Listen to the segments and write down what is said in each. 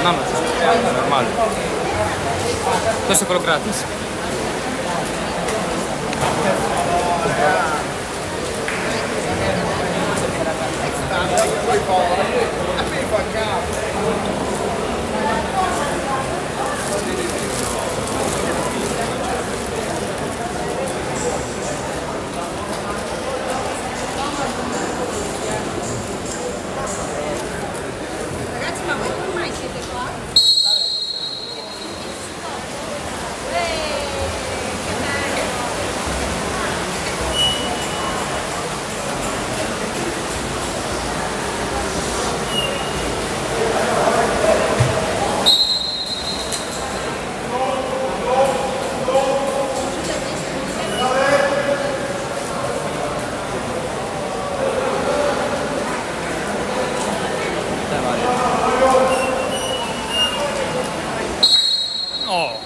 No, ma è normale. Questo è quello gratis. Ragazzi, ma voi come mai siete qua? Che bello! Oh!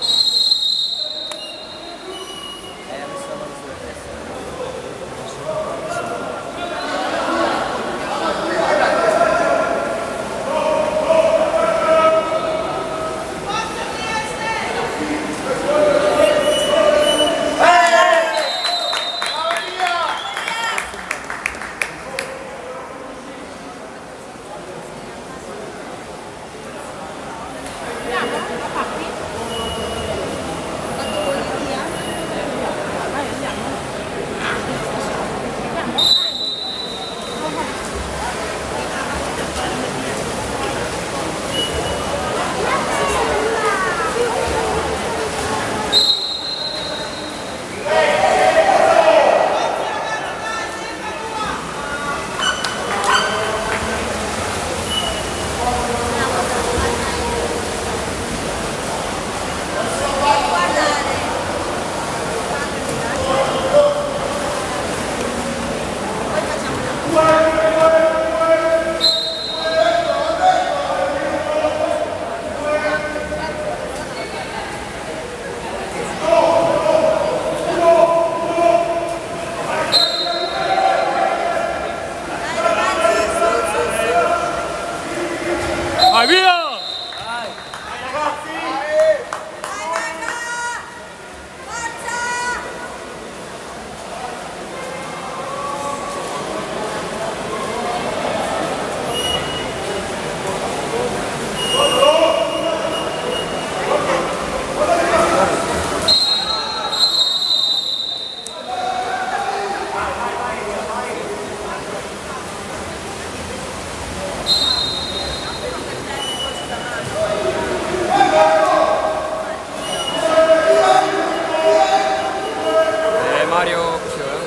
Vai via! Mario, così ora.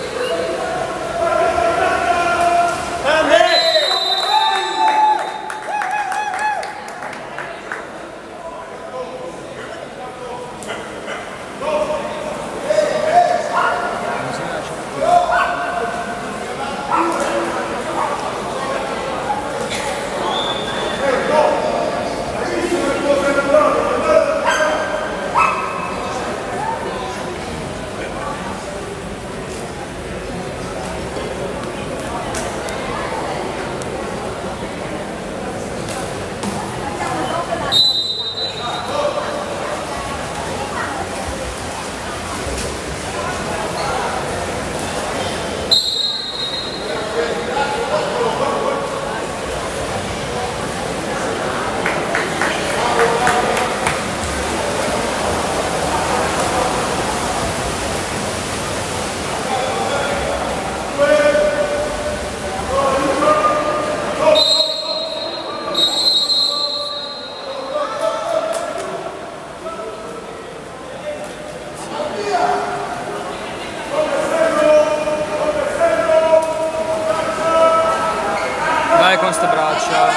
Dai con ste braccia.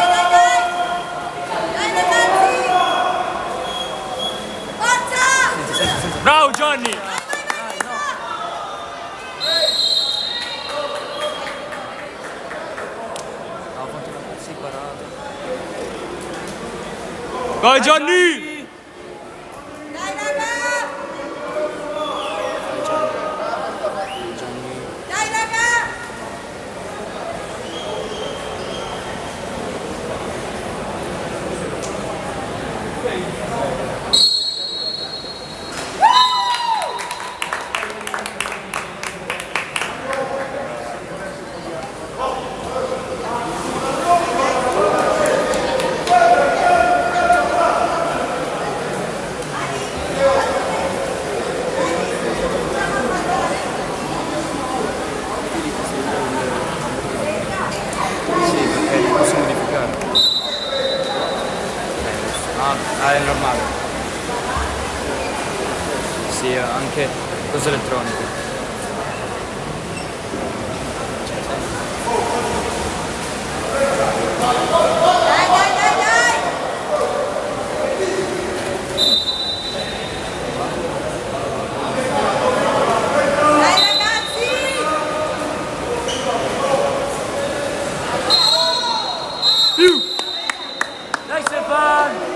Bravo Gianni! Vai Gianni! Ah, è normale. Sì, anche cose elettroniche. Dai Stefan!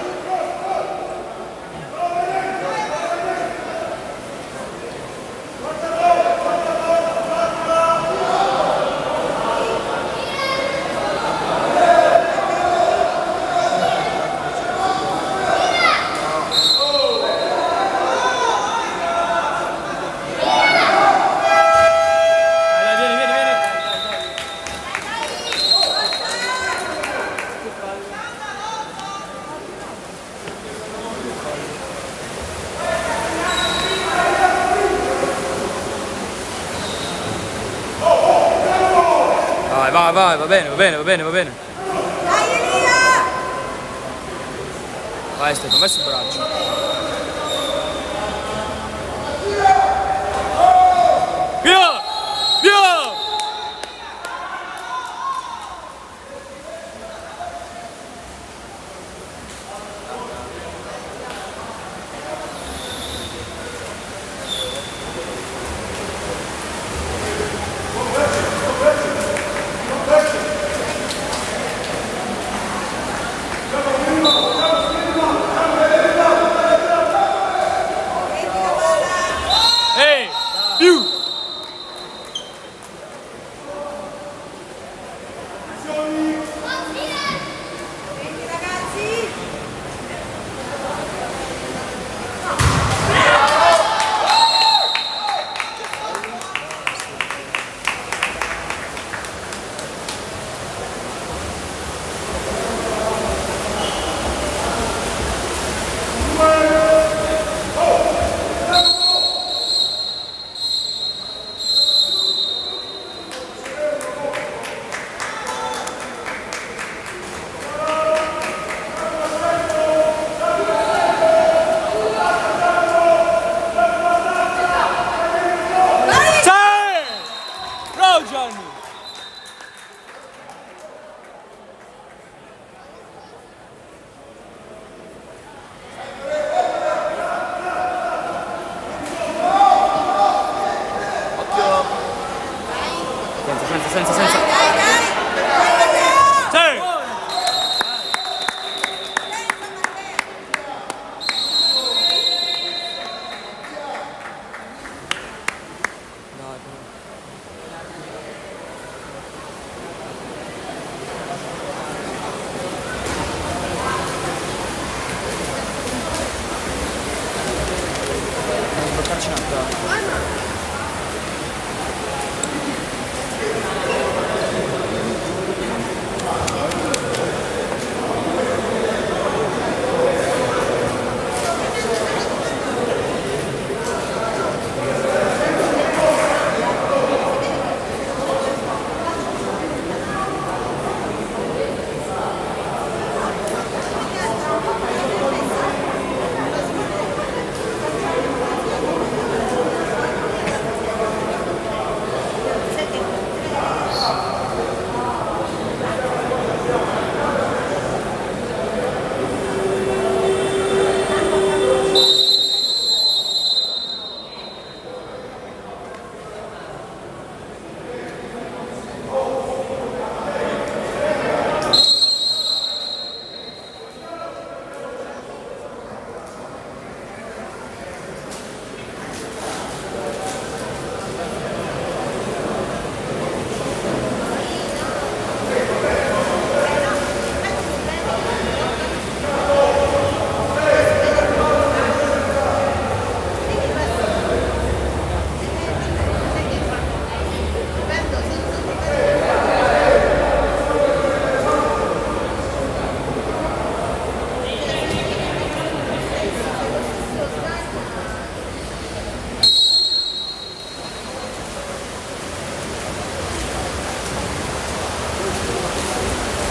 Dai, vieni, vieni, vieni. Vai, vai, vai, va bene, va bene, va bene, va bene. Vai Stefano, vai sul braccio. Via! Via! Ehi! Più! Bravo Gianni! Senza. Sì! Bloccarci un attimo.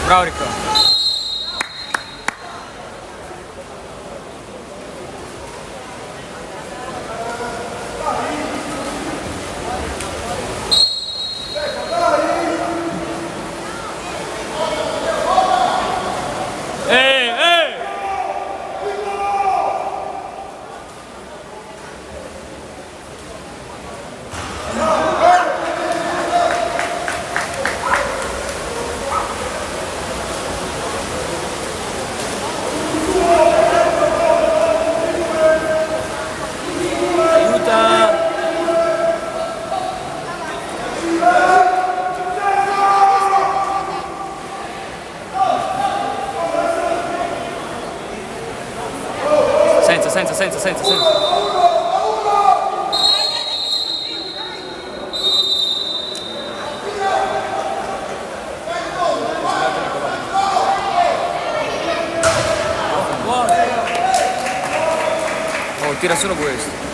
Bravo Ricco. senza. Oh, tira solo questo.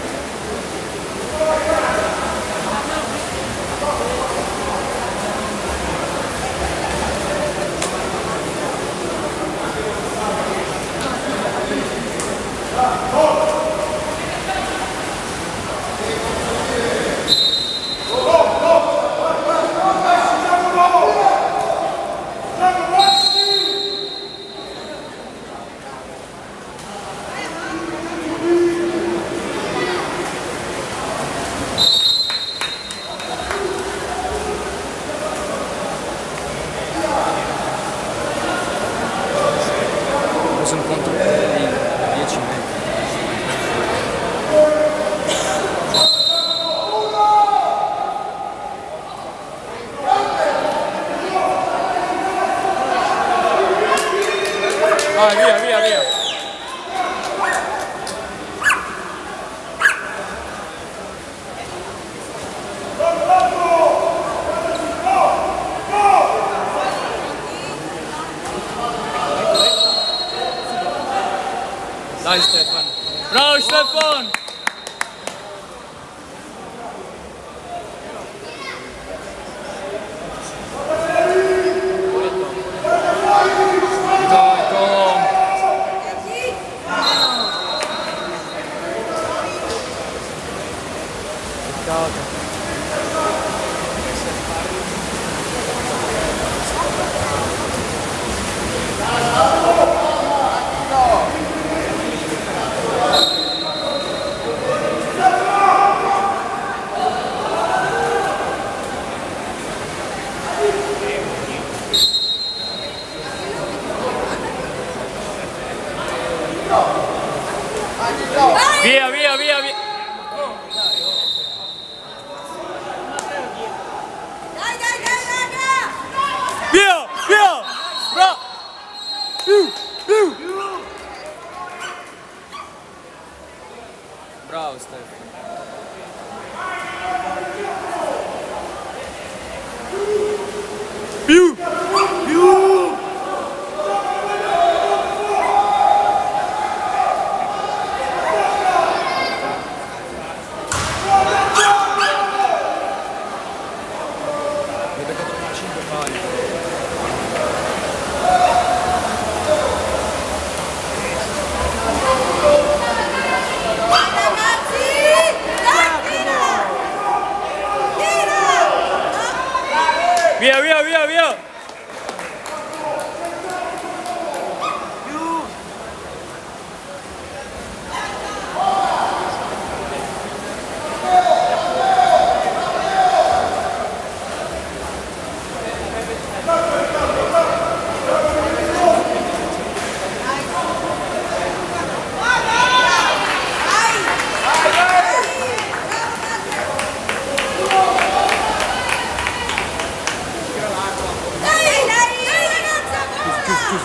Sono contro di 10 metri. Vai, via. Dai Stefan. Bravo Stefan! Via. Via! Bravo! Più! Bravo Stefano. Più! Via!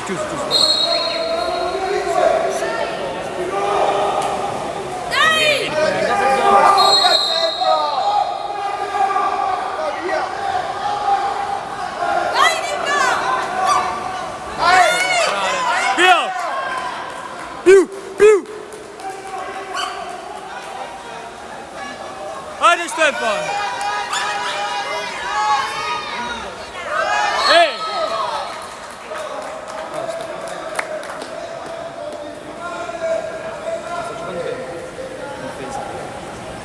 Chiuso. Via! Più! Vai Stefan! Ehi!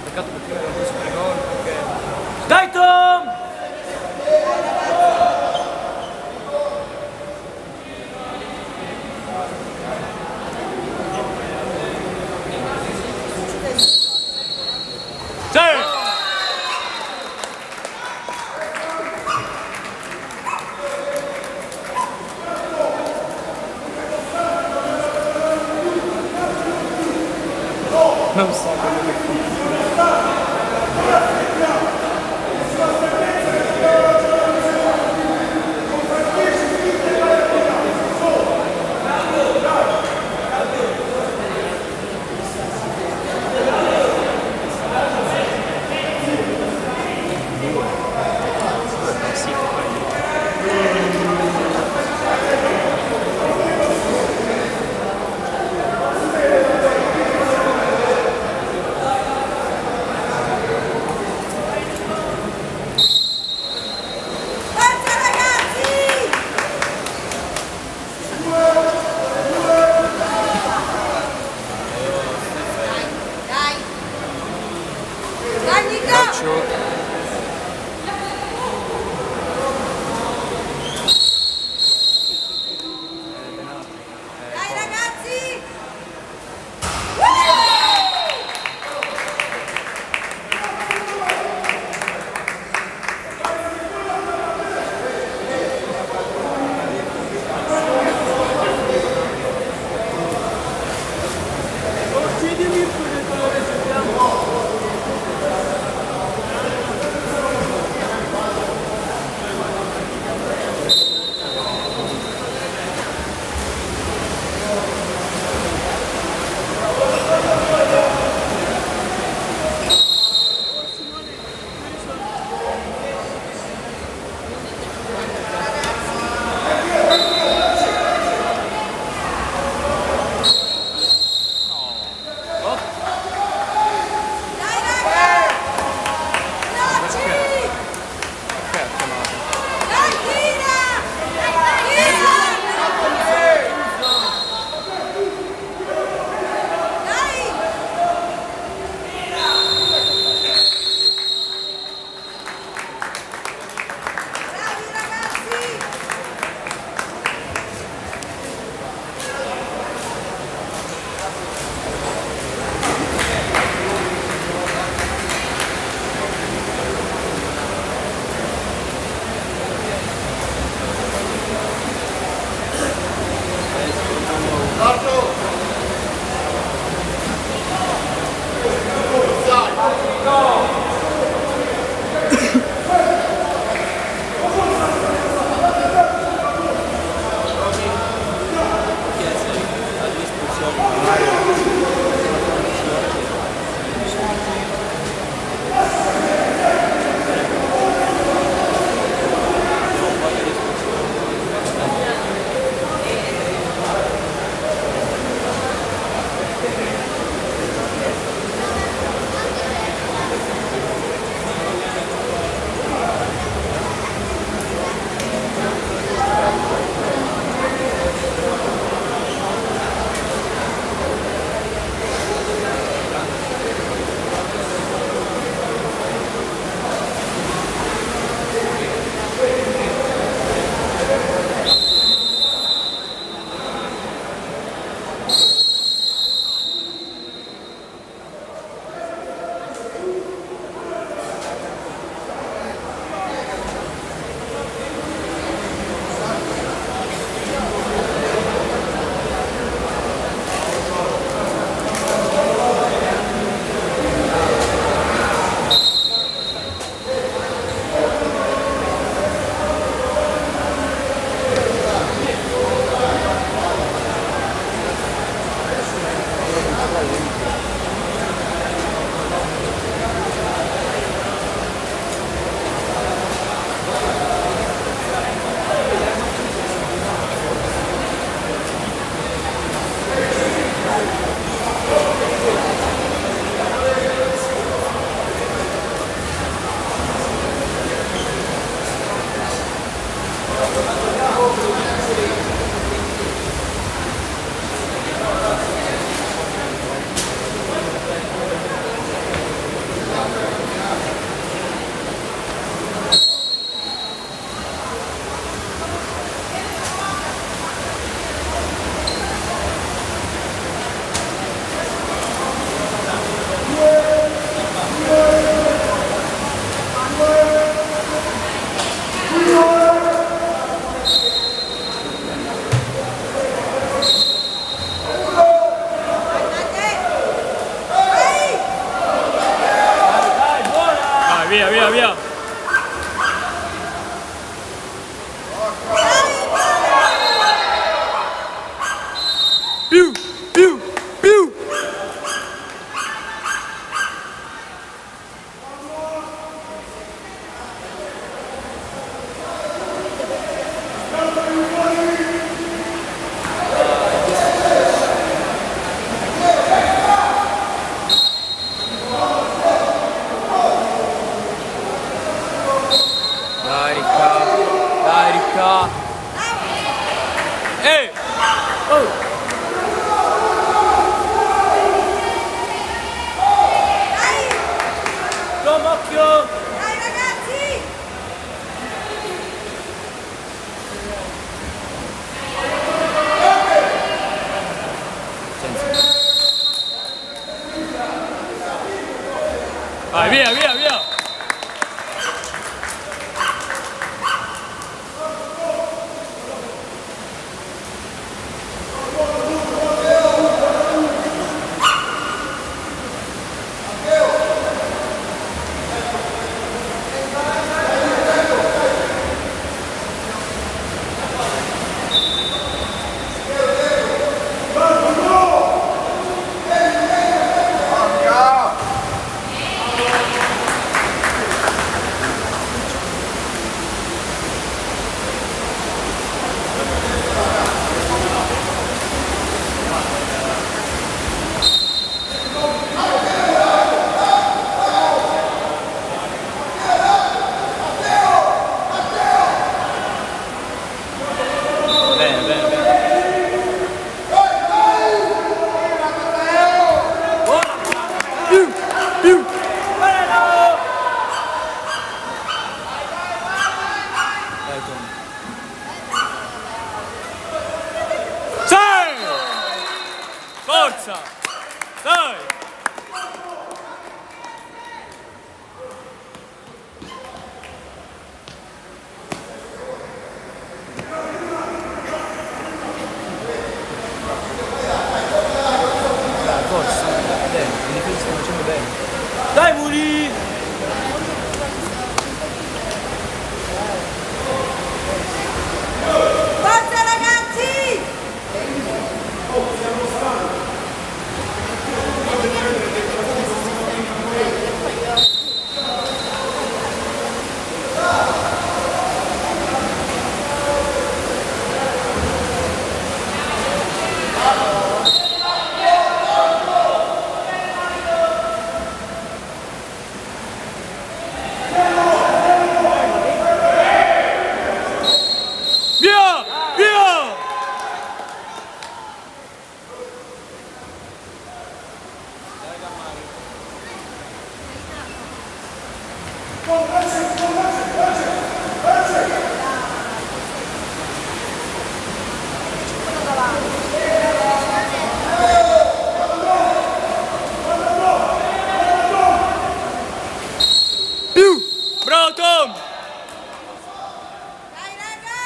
Peccato perché era un super gol perché... Dai Tom! Sì! Non so come Ehi! Oh! Tom, occhio! Dai ragazzi! Vai, via, via, via! Bene, bene, bene. Più, più. Dai, Tom. Sei! Forza! Dai! Forza, bene, in difesa stiamo facendo bene. Dai Muli! Forza ragazzi! Via! Via! Più! Bravo Tom! Dai raga!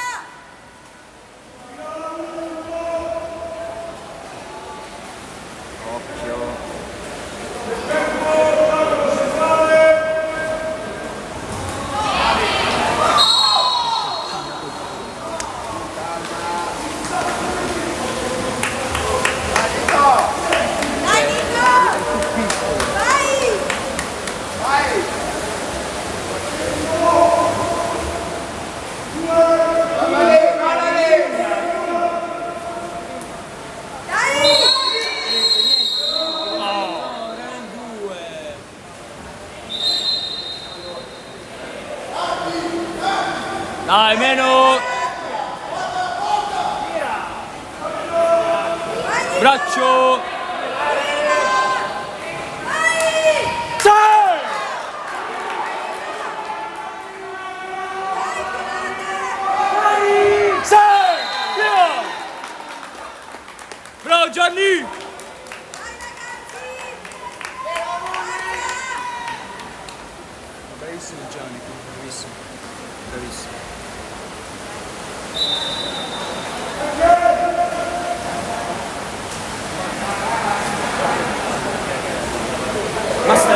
Occhio. Dai Nico! Vai! Dai, meno! Braccio! Sei! Sei! Via! Bravo Gianni! Bravissimo Gianni, bravissimo. Bravissimo. Basta.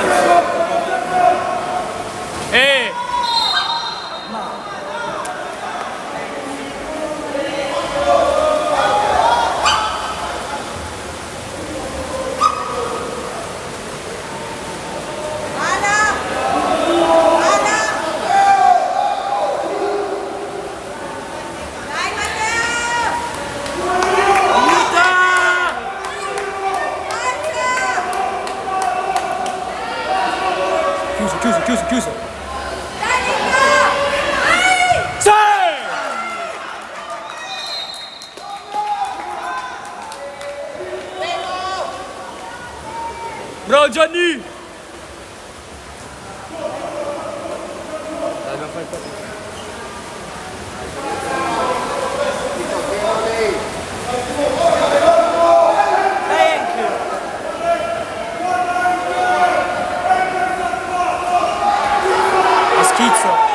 Ana! Ana! Dai Matteo! Aiuta! Forza! Chiuso. Dai Nico! Vai! Sei! Bravo Gianni! Dai, dobbiamo fare il partito. A schizzo.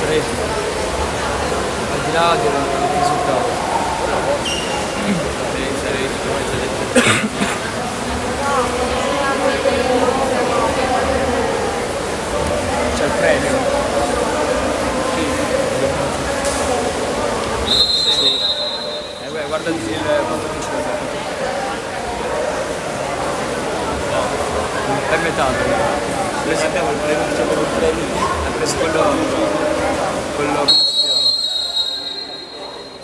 Al di là del risultato sarei c'è il premio. Sì. Guarda il quanto vince per metà. Abbiamo il premio, diciamo il premio. Ha preso quello come si chiama?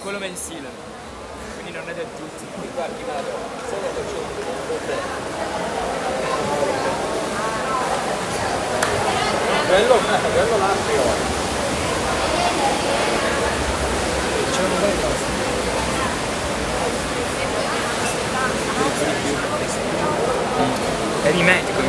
Quello mensile. Quindi non è del tutto. Guardi Mario, solo quello l'altro. C'è un bel costo. È mimetico,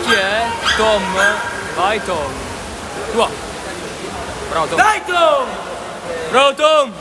Chi è? Tom? Vai Tom. Tua. Bravo Tom. Dai Tom! Bravo Tom!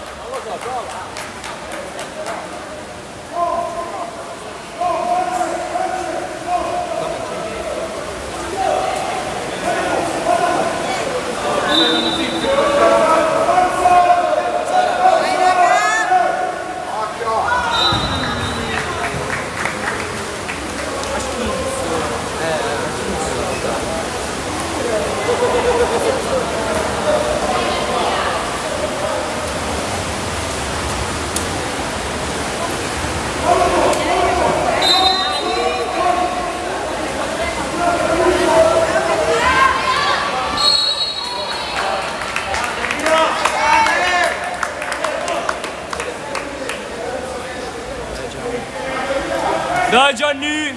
Dai Gianni!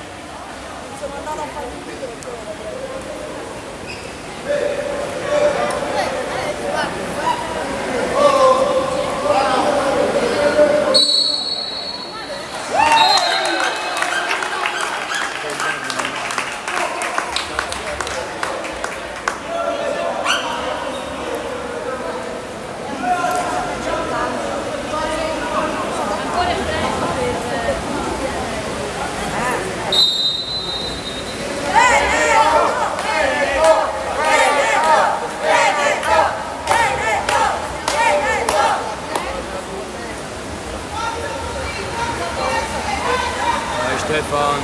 Stefan.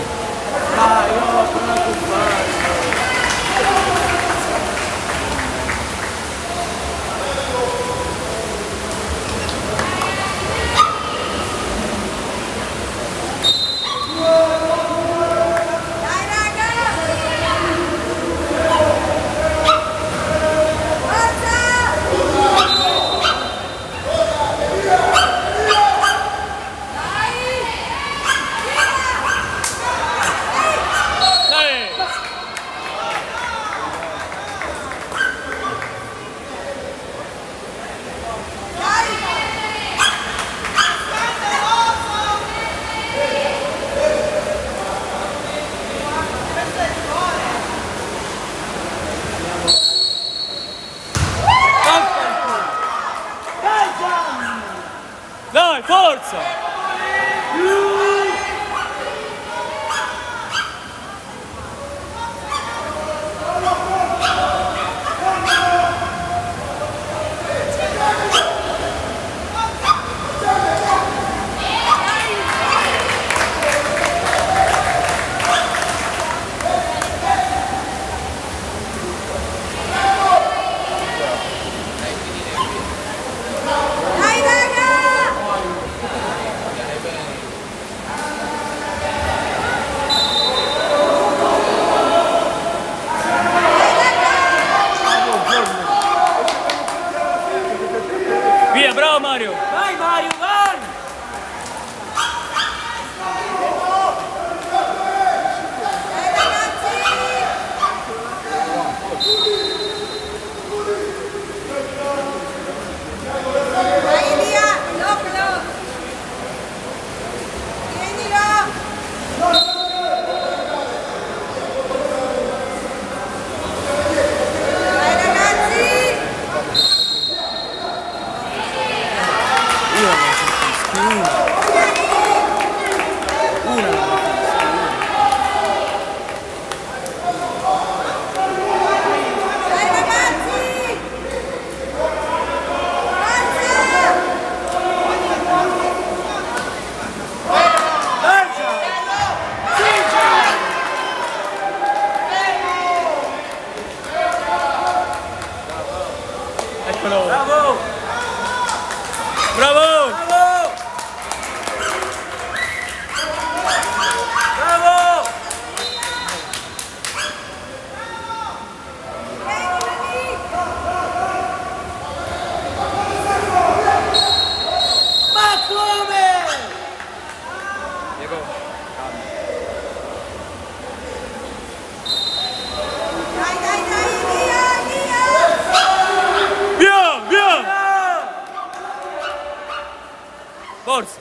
Dai, no, non può fare. Dai raga! Dai! Dai raga! Via, bravo Mario! Vai Mario, vai! Dai ragazzi! Vai Elia, bloccalo! Tienilo! Dai ragazzi! Dai ragazzi! Eccolo! Bravo! Bravo! Bravo! Bravo! Ma come? Diego, Dai, dai, dai, via, via! via! Via! Forza!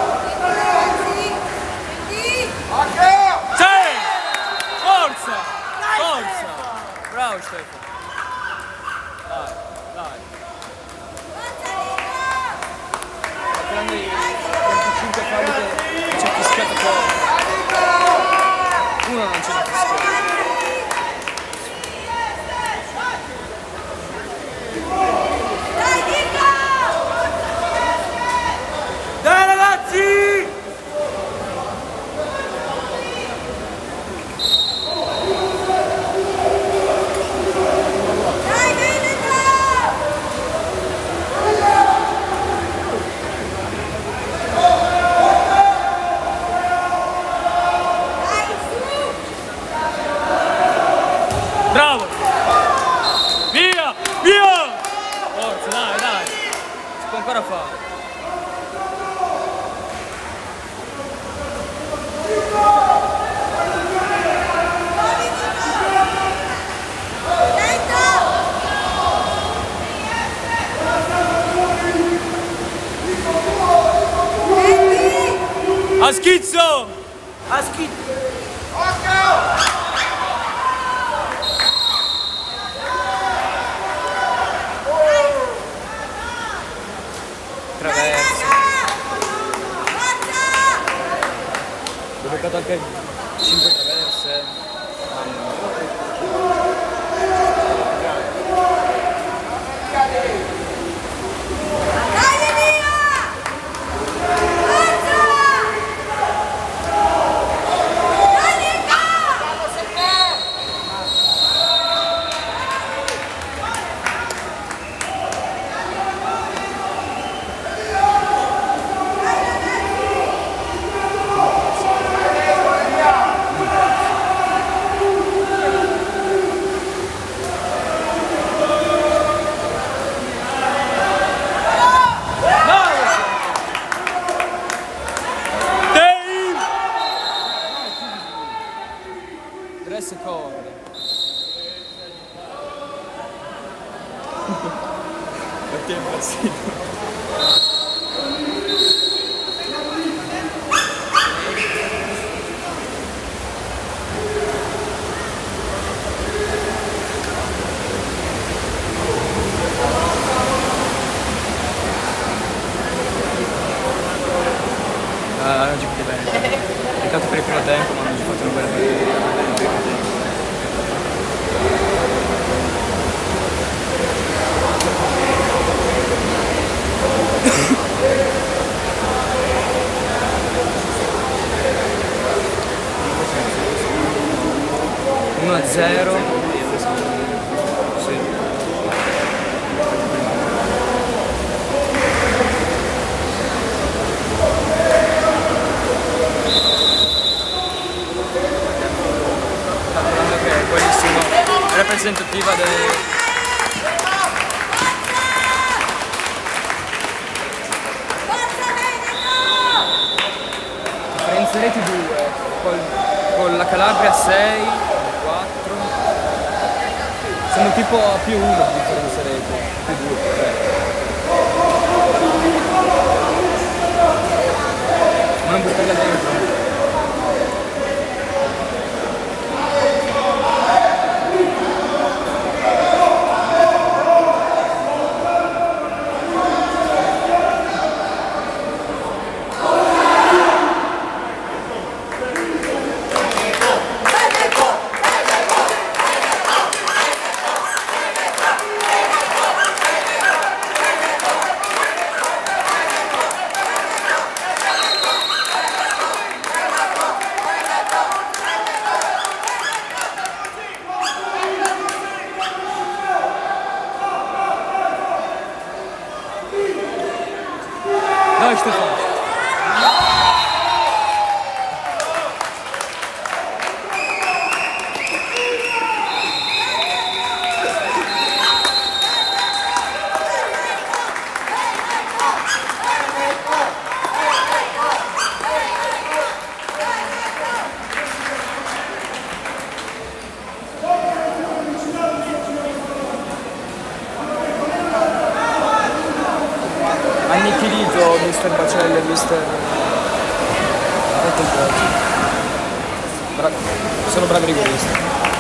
Ragazzi! Sì! Sì! Forza! Forza! Bravo Stefano! Dai, dai! Forza Nico! Grande 25 falli che ci ha fischiato fuori. Uno non ce l'ha fischiato. Dai Nico! Dai ragazzi! Dai Veneto! Dai su! Bravo! Via! Via! Forza, dai, dai! Si può ancora fare. A schizzo! A schifo! Traverso. Ho beccato anche 5 traverse. Dai Elia! Forza! Dai Nico! Dave! 3 secondi. Perché è impazzito? 1-0. Sì. Calcolando che è buonissimo, rappresentativa del... Forza Veneto! differenza reti 2, con la Calabria 6, 4, siamo tipo a più 1 di differenza reti, più 2, 3. Ma non buttarla dentro. Dai Stefano. Annichilito mister Bacelli e mister... Sono bravi rigoristi.